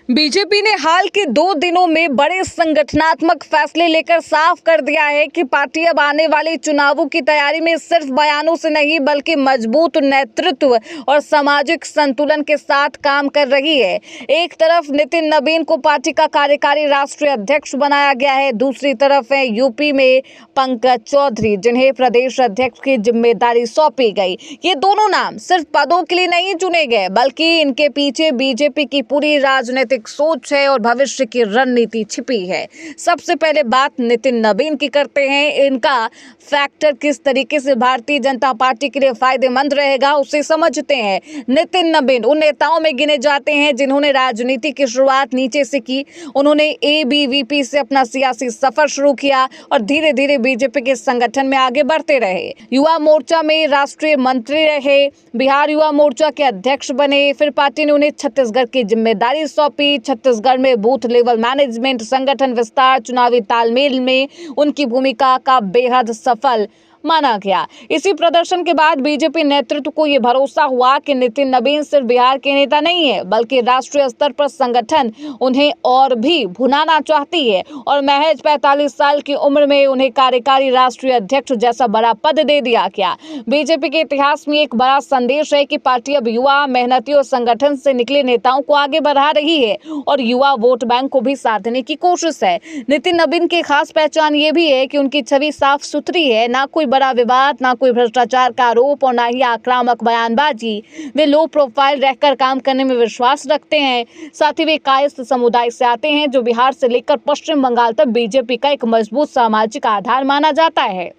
BJP ने हाल के 2 दिनों में बड़े संगठनात्मक फैसले लेकर साफ कर दिया है कि पार्टी अब आने वाले चुनावों की तैयारी में सिर्फ बयानों से नहीं बल्कि मजबूत नेतृत्व और सामाजिक संतुलन के साथ काम कर रही है। एक तरफ नितिन नबीन को पार्टी का कार्यकारी राष्ट्रीय अध्यक्ष बनाया गया है, दूसरी तरफ है यूपी में पंकज चौधरी जिन्हें प्रदेश अध्यक्ष की जिम्मेदारी सौंपी गई। ये दोनों नाम सिर्फ पदों के लिए नहीं चुने गए बल्कि इनके पीछे बीजेपी की पूरी राजनीतिक सोच है और भविष्य की रणनीति छिपी है। सबसे पहले बात नितिन नबीन की करते हैं। इनका फैक्टर किस तरीके से भारतीय जनता पार्टी के लिए फायदेमंद रहेगा उसे समझते हैं। नितिन नबीन उन नेताओं में गिने जाते हैं जिन्होंने राजनीति की शुरुआत नीचे से की। उन्होंने एबीवीपी से अपना सियासी सफर शुरू किया और धीरे धीरे बीजेपी के संगठन में आगे बढ़ते रहे। युवा मोर्चा में राष्ट्रीय मंत्री रहे, बिहार युवा मोर्चा के अध्यक्ष बने, फिर पार्टी ने उन्हें छत्तीसगढ़ की जिम्मेदारी सौंपी। छत्तीसगढ़ में बूथ लेवल मैनेजमेंट, संगठन विस्तार, चुनावी तालमेल में उनकी भूमिका का बेहद सफल माना गया। इसी प्रदर्शन के बाद बीजेपी नेतृत्व को यह भरोसा हुआ कि नितिन नबीन सिर्फ बिहार के नेता नहीं है बल्कि राष्ट्रीय स्तर पर संगठन उन्हें और भी भुनाना चाहती है और महज 45 साल की उम्र में उन्हें कार्यकारी राष्ट्रीय अध्यक्ष जैसा बड़ा पद दे दिया गया। बीजेपी के इतिहास में एक बड़ा संदेश है कि पार्टी अब युवा, मेहनती और संगठन से निकले नेताओं को आगे बढ़ा रही है और युवा वोट बैंक को भी साधने की कोशिश है। नितिन नबीन की खास पहचान ये भी है कि उनकी छवि साफ सुथरी है, ना कोई बड़ा विवाद, ना कोई भ्रष्टाचार का आरोप और ना ही आक्रामक बयानबाजी। वे लो प्रोफाइल रहकर काम करने में विश्वास रखते हैं। साथ ही वे कायस्थ समुदाय से आते हैं जो बिहार से लेकर पश्चिम बंगाल तक बीजेपी का एक मजबूत सामाजिक आधार माना जाता है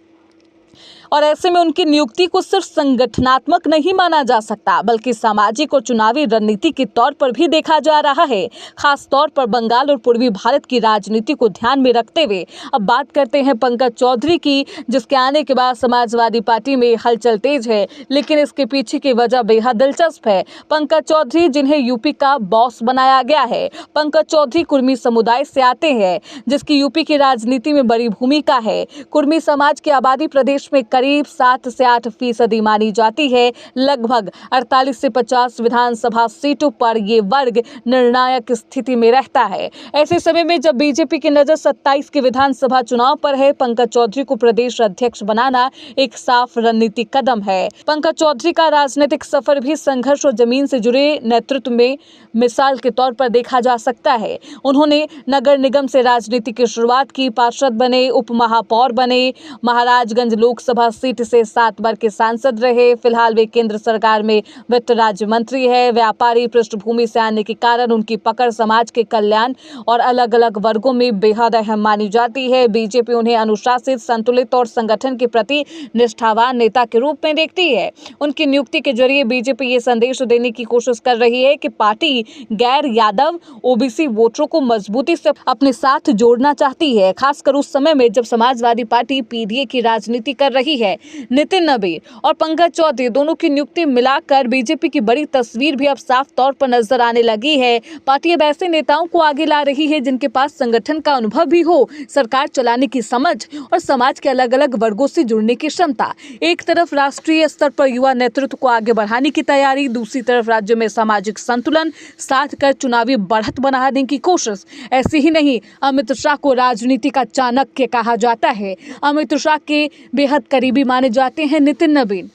और ऐसे में उनकी नियुक्ति को सिर्फ संगठनात्मक नहीं माना जा सकता बल्कि सामाजिक और चुनावी रणनीति के तौर पर भी देखा जा रहा है। खास तौर पर बंगाल और पूर्वी भारत की राजनीति को ध्यान में रखते हुए अब बात करते हैं पंकज चौधरी की, जिसके आने के बाद समाजवादी पार्टी में हलचल तेज है, लेकिन इसके पीछे की वजह बेहद दिलचस्प है। पंकज चौधरी जिन्हें यूपी का बॉस बनाया गया है। पंकज चौधरी कुर्मी समुदाय से आते हैं जिसकी यूपी की राजनीति में बड़ी भूमिका है। कुर्मी समाज की आबादी प्रदेश में करीब 7 से 8% मानी जाती है। लगभग 48 से 50 विधानसभा सीटों पर ये वर्ग निर्णायक स्थिति में रहता है। ऐसे समय में जब बीजेपी की नजर 27 के विधानसभा चुनाव पर है, पंकज चौधरी को प्रदेश अध्यक्ष बनाना एक साफ रणनीतिक कदम है। पंकज चौधरी का राजनीतिक सफर भी संघर्ष और जमीन से जुड़े नेतृत्व में मिसाल के तौर पर देखा जा सकता है। उन्होंने नगर निगम से राजनीति की शुरुआत की, पार्षद बने, उप महापौर बने, महाराजगंज लोकसभा सीट से 7 बार के सांसद रहे। फिलहाल वे केंद्र सरकार में वित्त राज्य मंत्री है। व्यापारी पृष्ठभूमि से आने के कारण उनकी पकड़ समाज के कल्याण और अलग अलग वर्गों में बेहद अहम मानी जाती है। बीजेपी उन्हें अनुशासित, संतुलित और संगठन के प्रति निष्ठावान नेता के रूप में देखती है। उनकी नियुक्ति के जरिए बीजेपी ये संदेश देने की कोशिश कर रही है कि पार्टी गैर यादव ओबीसी वोटरों को मजबूती से अपने साथ जोड़ना चाहती है, खासकर उस समय में जब समाजवादी पार्टी पीडीए की राजनीति कर रही है। नितिन नबीन और पंकज चौधरी दोनों की नियुक्ति मिलाकर बीजेपी की बड़ी तस्वीर भी अब साफ तौर पर नजर आने लगी है। पार्टी अब ऐसे नेताओं को आगे ला रही है जिनके पास संगठन का अनुभव भी हो, सरकार चलाने की समझ और समाज के अलग अलग वर्गों से जुड़ने की क्षमता। एक तरफ राष्ट्रीय स्तर पर युवा नेतृत्व को आगे बढ़ाने की तैयारी, दूसरी तरफ राज्य में सामाजिक संतुलन साध कर चुनावी बढ़त बनाने की कोशिश। ऐसे ही नहीं, अमित शाह को राजनीति का चाणक्य कहा जाता है। अमित शाह के बेहद करीबी माने जाते हैं नितिन नबीन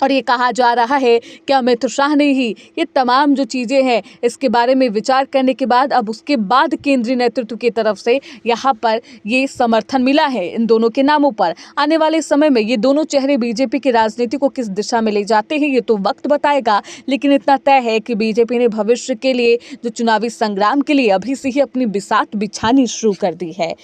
और ये कहा जा रहा है कि अमित शाह ने ही ये तमाम जो चीज़ें हैं इसके बारे में विचार करने के बाद अब उसके बाद केंद्रीय नेतृत्व की तरफ से यहाँ पर ये समर्थन मिला है इन दोनों के नामों पर। आने वाले समय में ये दोनों चेहरे बीजेपी की राजनीति को किस दिशा में ले जाते हैं ये तो वक्त बताएगा, लेकिन इतना तय है कि बीजेपी ने भविष्य के लिए जो चुनावी संग्राम के लिए अभी से ही अपनी बिसात बिछानी शुरू कर दी है।